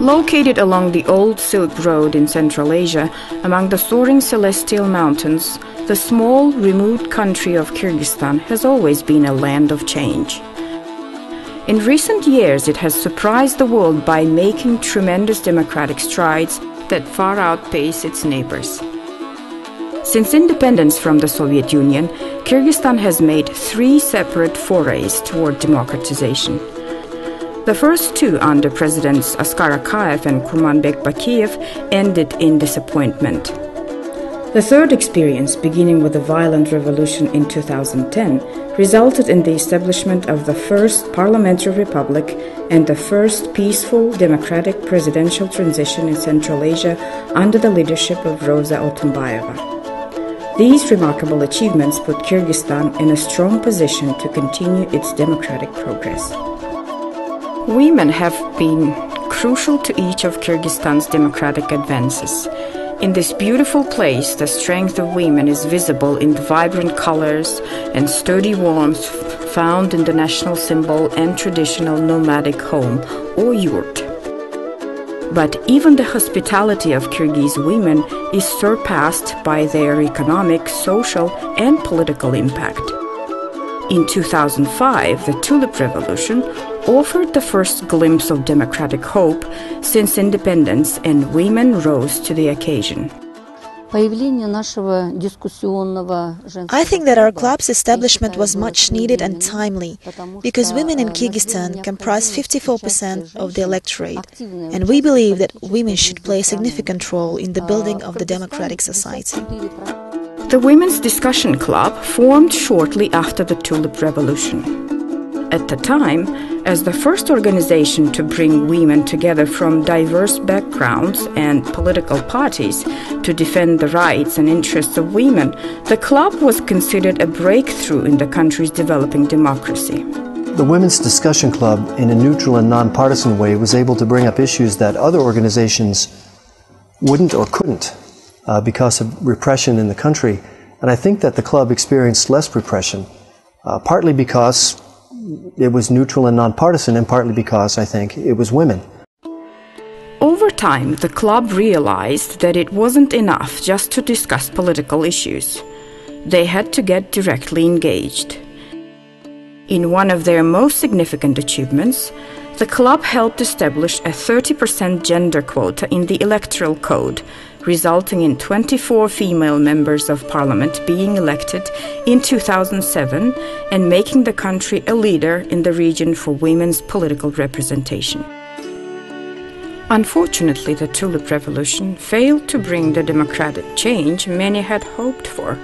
Located along the old Silk Road in Central Asia, among the soaring celestial mountains, the small, remote country of Kyrgyzstan has always been a land of change. In recent years, it has surprised the world by making tremendous democratic strides that far outpace its neighbors. Since independence from the Soviet Union, Kyrgyzstan has made 3 separate forays toward democratization. The first 2 under Presidents Askar Akayev and Kurmanbek Bakiyev ended in disappointment. The third experience, beginning with the violent revolution in 2010, resulted in the establishment of the first parliamentary republic and the first peaceful, democratic presidential transition in Central Asia under the leadership of Rosa Otunbayeva. These remarkable achievements put Kyrgyzstan in a strong position to continue its democratic progress. Women have been crucial to each of Kyrgyzstan's democratic advances. In this beautiful place, the strength of women is visible in the vibrant colors and sturdy warmth found in the national symbol and traditional nomadic home, or yurt. But even the hospitality of Kyrgyz women is surpassed by their economic, social, and political impact. In 2005, the Tulip Revolution offered the first glimpse of democratic hope since independence, and women rose to the occasion. I think that our club's establishment was much needed and timely, because women in Kyrgyzstan comprise 54% of the electorate, and we believe that women should play a significant role in the building of the democratic society. The Women's Discussion Club formed shortly after the Tulip Revolution. At the time, as the first organization to bring women together from diverse backgrounds and political parties to defend the rights and interests of women, the club was considered a breakthrough in the country's developing democracy. The Women's Discussion Club, in a neutral and nonpartisan way, was able to bring up issues that other organizations wouldn't or couldn't because of repression in the country. And I think that the club experienced less repression, partly because it was neutral and nonpartisan, and partly because, I think, it was women. Over time, the club realized that it wasn't enough just to discuss political issues. They had to get directly engaged. In one of their most significant achievements, the club helped establish a 30% gender quota in the electoral code, resulting in 24 female members of parliament being elected in 2007 and making the country a leader in the region for women's political representation. Unfortunately, the Tulip Revolution failed to bring the democratic change many had hoped for.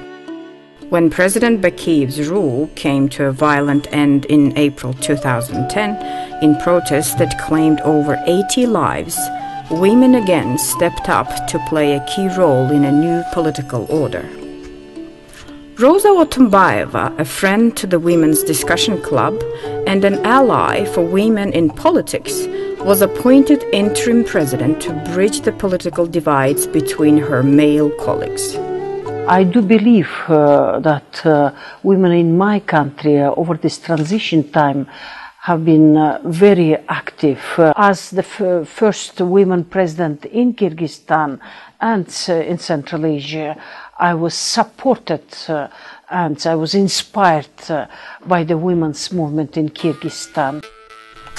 When President Bakiyev's rule came to a violent end in April 2010, in protests that claimed over 80 lives, women again stepped up to play a key role in a new political order. Rosa Otunbayeva, a friend to the Women's Discussion Club and an ally for women in politics, was appointed interim president to bridge the political divides between her male colleagues. I do believe that women in my country over this transition time have been very active. As the first women president in Kyrgyzstan and in Central Asia, I was supported and I was inspired by the women's movement in Kyrgyzstan.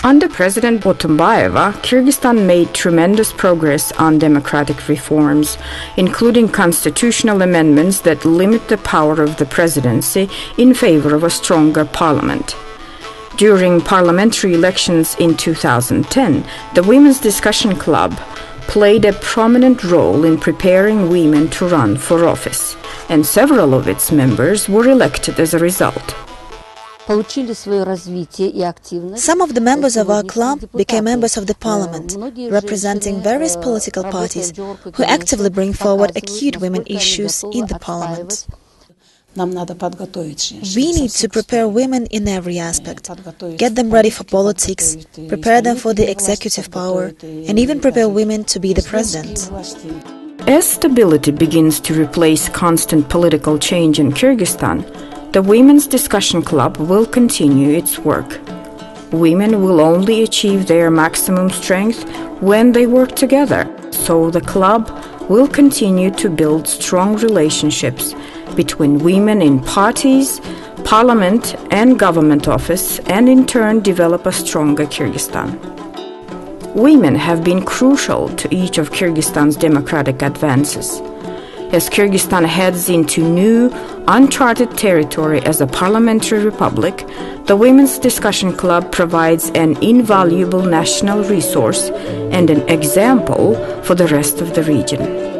Under President Otunbayeva, Kyrgyzstan made tremendous progress on democratic reforms, including constitutional amendments that limit the power of the presidency in favor of a stronger parliament. During parliamentary elections in 2010, the Women's Discussion Club played a prominent role in preparing women to run for office, and several of its members were elected as a result. Some of the members of our club became members of the parliament, representing various political parties who actively bring forward acute women issues in the parliament. We need to prepare women in every aspect, get them ready for politics, prepare them for the executive power, and even prepare women to be the president. As stability begins to replace constant political change in Kyrgyzstan, the Women's Discussion Club will continue its work. women will only achieve their maximum strength when they work together. So the club will continue to build strong relationships between women in parties, parliament and government office, and in turn develop a stronger Kyrgyzstan. Women have been crucial to each of Kyrgyzstan's democratic advances. As Kyrgyzstan heads into new, uncharted territory as a parliamentary republic, the Women's Discussion Club provides an invaluable national resource and an example for the rest of the region.